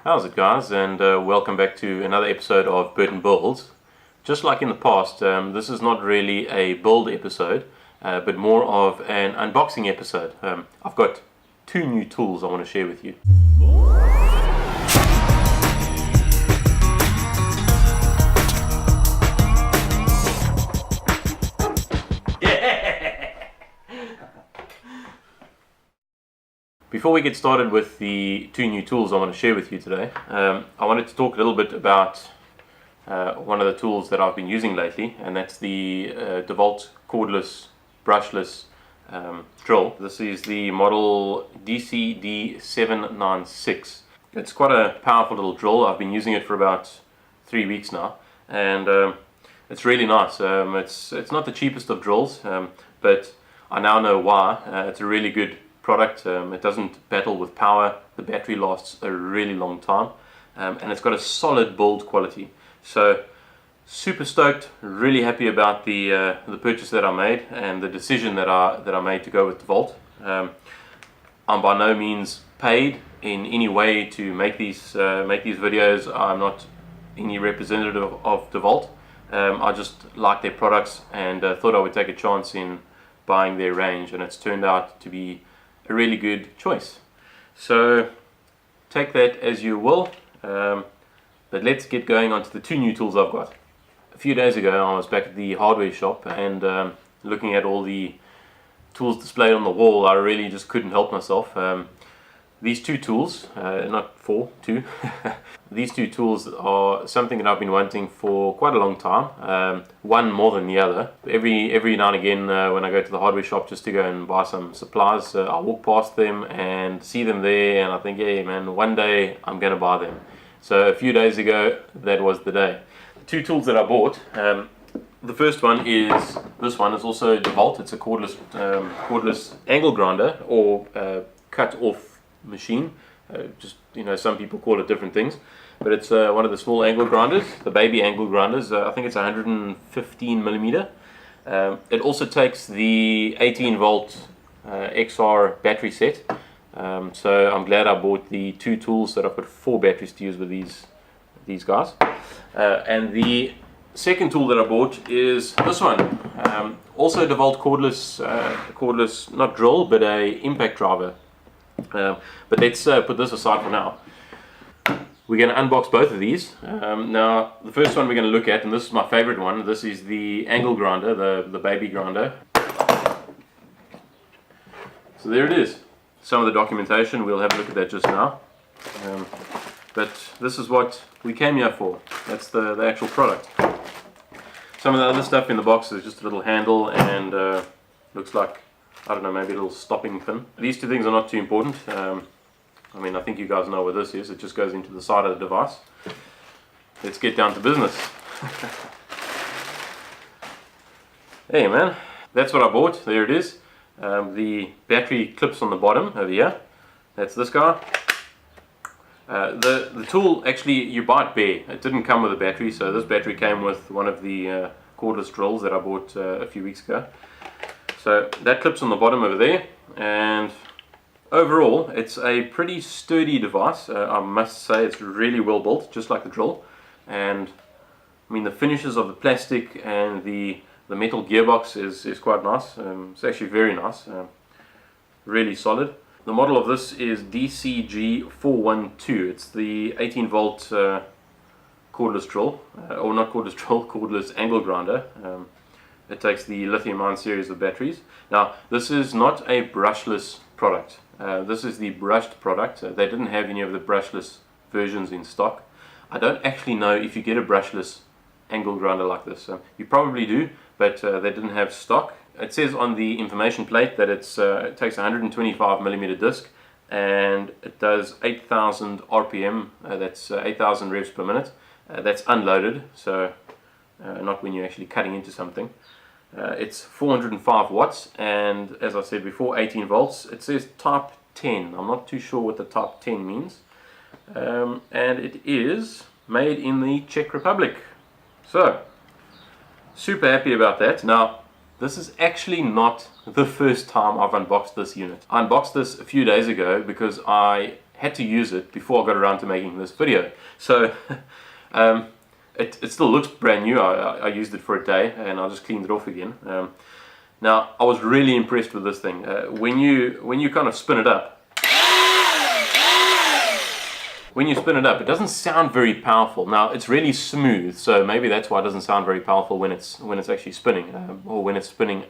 How's it, guys, and welcome back to another episode of Burton Builds. Just like in the past, this is not really a build episode, but more of an unboxing episode. I've got two new tools I want to share with you. Before we get started with the two new tools I want to share with you today, I wanted to talk a little bit about one of the tools that I've been using lately, and that's the DeWALT cordless, brushless drill. This is the model DCD796. It's quite a powerful little drill. I've been using it for about 3 weeks now, and it's really nice. It's not the cheapest of drills, but I now know why. It's a really good product. It doesn't battle with power, the battery lasts a really long time, and it's got a solid build quality. So super stoked, really happy about the purchase that I made and the decision that I made to go with DeWALT. I'm by no means paid in any way to make these videos. I'm not any representative of DeWALT. I just like their products and thought I would take a chance in buying their range, and it's turned out to be a really good choice. So take that as you will, but let's get going on to the two new tools I've got. A few days ago I was back at the hardware shop and looking at all the tools displayed on the wall. I really just couldn't help myself. These two tools, not four, two, these two tools are something that I've been wanting for quite a long time, one more than the other. Every now and again when I go to the hardware shop just to go and buy some supplies, I walk past them and see them there, and I think, hey man, one day I'm going to buy them. So a few days ago, that was the day. The two tools that I bought, the first one is this one. It's also DeWALT. It's a cordless angle grinder or cut off machine. Just, some people call it different things, but it's one of the small angle grinders, the baby angle grinders. I think it's 115 millimeter. It also takes the 18 volt XR battery set, so I'm glad I bought the two tools so that I've got 4 batteries to use with these guys. And the second tool that I bought is this one, also DeWALT cordless, not drill, but a impact driver. But let's put this aside for now. We're going to unbox both of these. Now, the first one we're going to look at, and this is my favorite one, this is the angle grinder, the baby grinder. So there it is. Some of the documentation, we'll have a look at that just now. But this is what we came here for. That's the actual product. Some of the other stuff in the box is just a little handle and looks like, I don't know, maybe a little stopping pin. These two things are not too important. I think you guys know what this is. It just goes into the side of the device. Let's get down to business. Hey man, that's what I bought. There it is. The battery clips on the bottom over here. That's this guy. The tool, actually, you buy it bare. It didn't come with a battery, so this battery came with one of the cordless drills that I bought a few weeks ago. So that clips on the bottom over there, and overall it's a pretty sturdy device. I must say it's really well built, just like the drill. And the finishes of the plastic and the metal gearbox is quite nice. It's actually very nice, really solid. The model of this is DCG412. It's the 18 volt cordless drill, or not cordless drill, cordless angle grinder. It takes the lithium-ion series of batteries. Now, this is not a brushless product. This is the brushed product. They didn't have any of the brushless versions in stock. I don't actually know if you get a brushless angle grinder like this. You probably do, but they didn't have stock. It says on the information plate that it takes a 125 millimeter disc, and it does 8,000 RPM. That's 8,000 revs per minute. That's unloaded, so not when you're actually cutting into something. It's 405 watts, and as I said before, 18 volts. It says type 10. I'm not too sure what the type 10 means. And it is made in the Czech Republic. So, super happy about that. Now, this is actually not the first time I've unboxed this unit. I unboxed this a few days ago because I had to use it before I got around to making this video. So it still looks brand new. I used it for a day and I just cleaned it off again. Now I was really impressed with this thing. When you kind of spin it up, it doesn't sound very powerful. Now it's really smooth, so maybe that's why it doesn't sound very powerful when it's actually spinning, or when it's spinning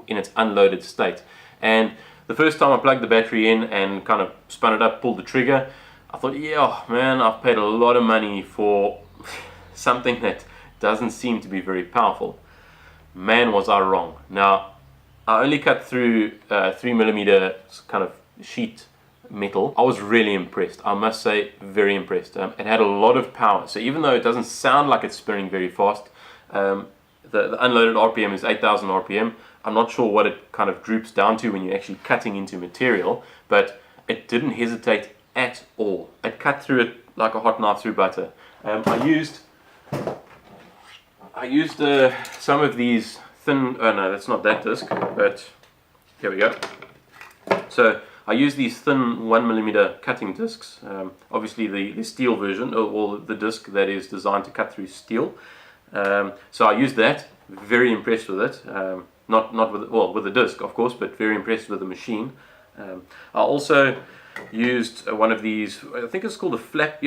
in its unloaded state. And the first time I plugged the battery in and kind of spun it up, pulled the trigger, I thought, yeah, man, I've paid a lot of money for something that doesn't seem to be very powerful. Man, was I wrong. Now, I only cut through 3mm kind of sheet metal. I was really impressed. I must say, very impressed. It had a lot of power. So even though it doesn't sound like it's spinning very fast, the unloaded RPM is 8,000 RPM. I'm not sure what it kind of droops down to when you're actually cutting into material, but it didn't hesitate at all. It cut through it like a hot knife through butter. I used some of these thin, oh no, that's not that disc, but here we go. So I use these thin 1mm cutting discs, obviously the steel version, or the disc that is designed to cut through steel. So I used that, very impressed with it. Not with, well, with the disc of course, but very impressed with the machine. I also used one of these, I think it's called a flap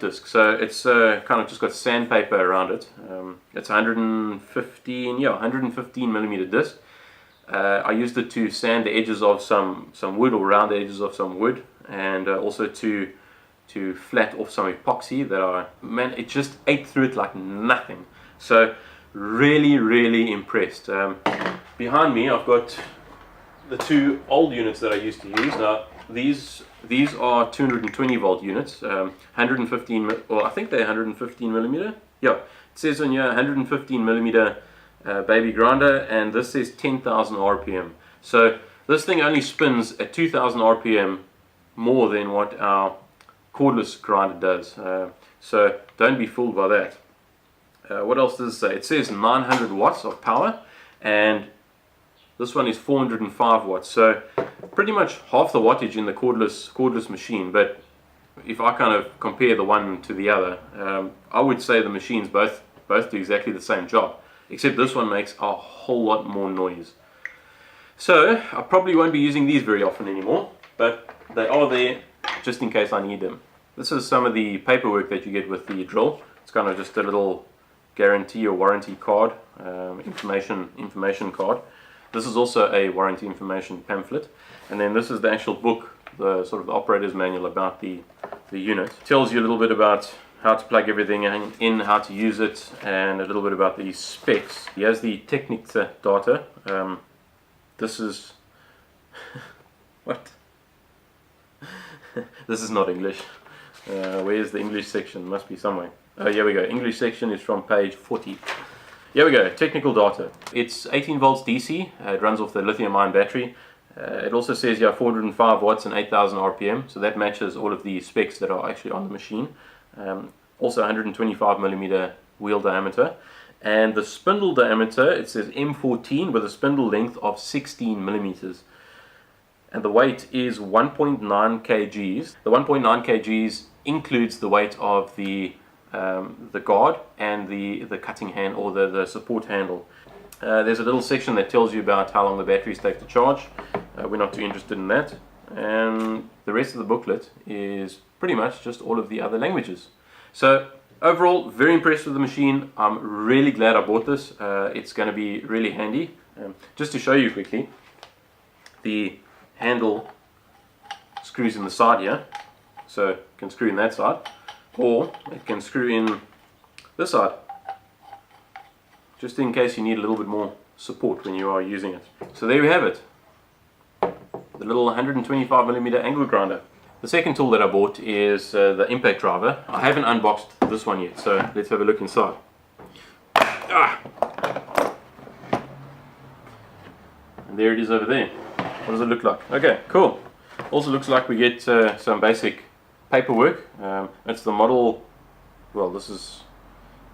disc. So it's kind of just got sandpaper around it. It's 115mm disc. I used it to sand the edges of some wood, or round the edges of some wood, and also to flat off some epoxy that man, it just ate through it like nothing. So really impressed. Behind me I've got the two old units that I used to use. Now these are 220 volt units, 115, well I think they're 115mm. Yeah, it says on here 115mm baby grinder, and this says 10,000 RPM. So this thing only spins at 2,000 RPM more than what our cordless grinder does. So don't be fooled by that. What else does it say? It says 900 watts of power, and this one is 405 watts. So pretty much half the wattage in the cordless machine. But if I kind of compare the one to the other, I would say the machines both do exactly the same job, except this one makes a whole lot more noise. So I probably won't be using these very often anymore, but they are there just in case I need them. This is some of the paperwork that you get with the drill. It's kind of just a little guarantee or warranty card, information card. This is also a warranty information pamphlet, and then this is the actual book, the sort of the operator's manual about the unit. It tells you a little bit about how to plug everything in, how to use it, and a little bit about the specs. Here's the Technical data. This is what? This is not English. Where's the English section? Must be somewhere. Oh, here we go. English section is from page 40. Here we go. Technical data. It's 18 volts DC. It runs off the lithium-ion battery. It also says here 405 watts and 8,000 RPM. So that matches all of the specs that are actually on the machine. Also 125mm wheel diameter. And the spindle diameter, it says M14 with a spindle length of 16mm. And the weight is 1.9 kgs. The 1.9 kgs includes the weight of the guard and the cutting hand, or the support handle. There's a little section that tells you about how long the batteries take to charge. We're not too interested in that. And the rest of the booklet is pretty much just all of the other languages. So overall, very impressed with the machine. I'm really glad I bought this. It's going to be really handy. Just to show you quickly, the handle screws in the side here, so it can screw in that side, or it can screw in this side, just in case you need a little bit more support when you are using it. So there we have it, the little 125mm angle grinder. The second tool that I bought is the impact driver. I haven't unboxed this one yet, so let's have a look inside. And there it is over there. What does it look like? Okay, cool. Also looks like we get some basic paperwork. It's the model. Well, this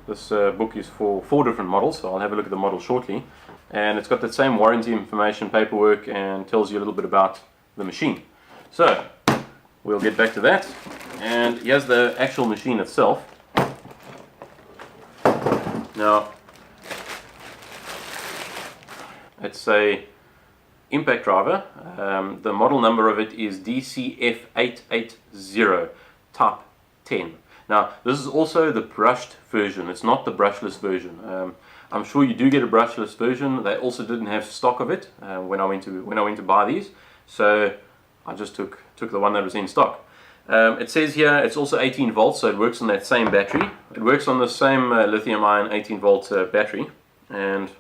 book is for 4 different models, so I'll have a look at the model shortly. And it's got that same warranty information paperwork and tells you a little bit about the machine. So we'll get back to that. And here's the actual machine itself. Now, it's a impact driver. The model number of it is DCF880 Type 10. Now, this is also the brushed version. It's not the brushless version. I'm sure you do get a brushless version. They also didn't have stock of it when I went to buy these, so I just took the one that was in stock. It says here it's also 18 volts, so it works on that same battery. It works on the same lithium-ion 18 volt battery, and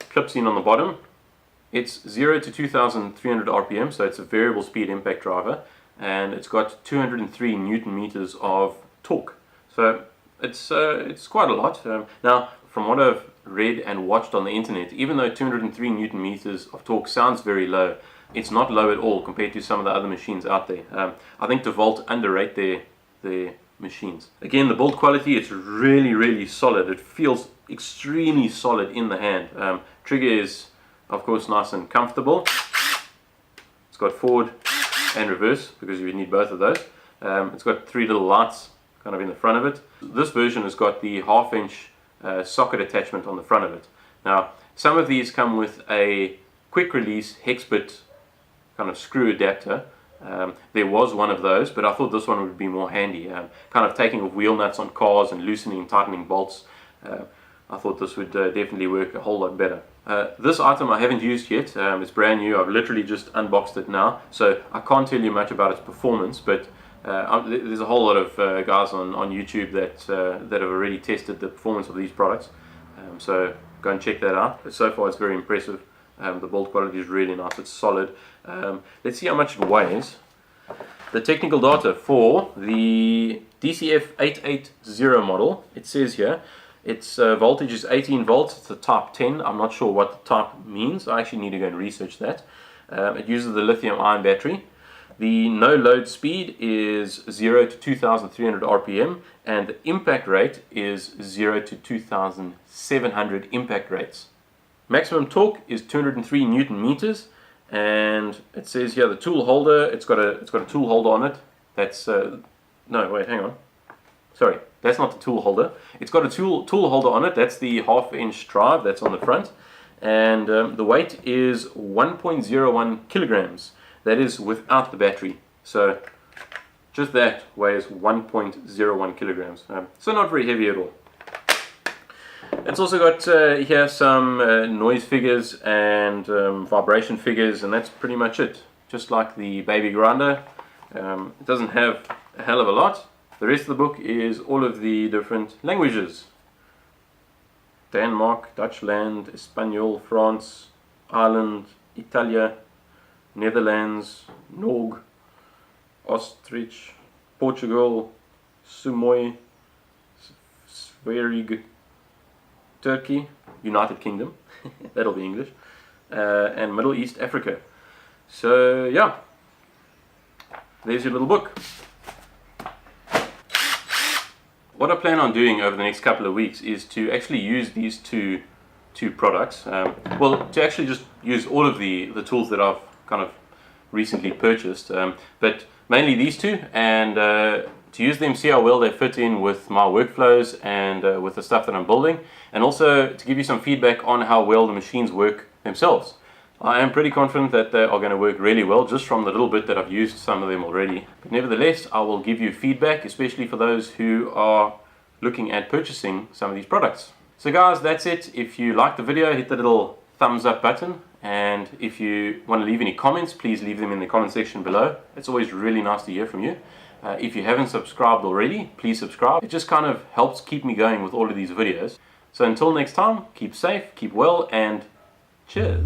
clips in on the bottom. It's 0 to 2,300 RPM, so it's a variable speed impact driver, and it's got 203 Newton meters of torque. So it's quite a lot. Now, from what I've read and watched on the internet, even though 203 Newton meters of torque sounds very low, it's not low at all compared to some of the other machines out there. I think DeWALT underrate their machines. Again, the build quality, it's really solid. It feels extremely solid in the hand. Trigger is, of course, nice and comfortable. It's got forward and reverse because you need both of those. It's got 3 little lights kind of in the front of it. This version has got the 1/2 inch socket attachment on the front of it. Now, some of these come with a quick release hex bit kind of screw adapter. There was one of those, but I thought this one would be more handy. Kind of taking off wheel nuts on cars and loosening and tightening bolts. I thought this would definitely work a whole lot better. This item I haven't used yet. It's brand new. I've literally just unboxed it now, so I can't tell you much about its performance, but there's a whole lot of guys on YouTube that have already tested the performance of these products, so go and check that out. But so far it's very impressive. The build quality is really nice, it's solid. Let's see how much it weighs. The technical data for the DCF880 model, it says here, its voltage is 18 volts, it's a Type 10. I'm not sure what the type means, I actually need to go and research that. It uses the lithium ion battery. The no load speed is 0 to 2,300 RPM, and the impact rate is 0 to 2,700 impact rates. Maximum torque is 203 Newton meters, and it says here the tool holder. It's got a tool holder on it. That's no, wait, hang on. Sorry, that's not the tool holder. It's got a tool holder on it. That's the 1/2 inch drive that's on the front, and the weight is 1.01 kilograms. That is without the battery. So just that weighs 1.01 kilograms. So not very heavy at all. It's also got here some noise figures and vibration figures, and that's pretty much it. Just like the baby grinder, it doesn't have a hell of a lot. The rest of the book is all of the different languages. Denmark, Dutchland, Espanol, France, Ireland, Italia, Netherlands, Norge, Ostrich, Portugal, Sumoy, Sverig, Turkey, United Kingdom, that'll be English, and Middle East Africa. So yeah, there's your little book. What I plan on doing over the next couple of weeks is to actually use these two products. Well, to actually just use all of the tools that I've kind of recently purchased, but mainly these two, and to use them, see how well they fit in with my workflows and with the stuff that I'm building, and also to give you some feedback on how well the machines work themselves. I am pretty confident that they are going to work really well, just from the little bit that I've used some of them already. But nevertheless, I will give you feedback, especially for those who are looking at purchasing some of these products. So guys, that's it. If you liked the video, hit the little thumbs up button, and if you want to leave any comments, please leave them in the comment section below. It's always really nice to hear from you. If you haven't subscribed already, please subscribe. It just kind of helps keep me going with all of these videos. So until next time, keep safe, keep well, and cheers.